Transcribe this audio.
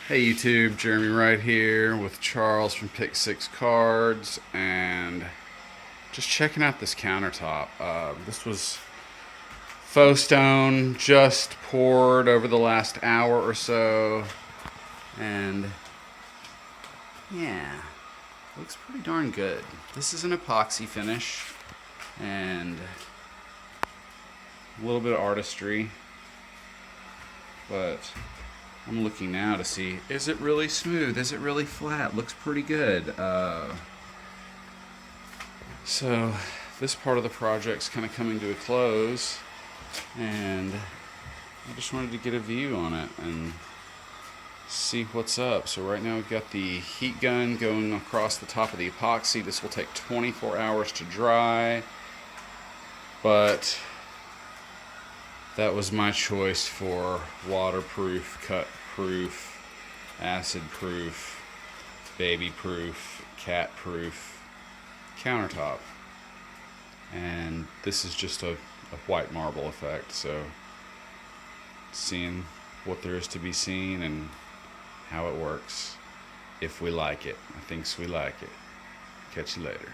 Hey YouTube, Jeremy right here with Charles from Pick 6 Cards, and just checking out this countertop. This was faux stone, just poured over the last hour or so, and yeah, looks pretty darn good. This is an epoxy finish, and a little bit of artistry, but I'm looking now to see, is it really smooth? Is it really flat? Looks pretty good. So this part of the project's kind of coming to a close, and I just wanted to get a view on it and see what's up. So right now we've got the heat gun going across the top of the epoxy. This will take 24 hours to dry, but that was my choice for waterproof, cut proof, acid proof, baby proof, cat proof countertop. And this is just a white marble effect, so seeing what there is to be seen and how it works, if we like it. I think we like it. Catch you later.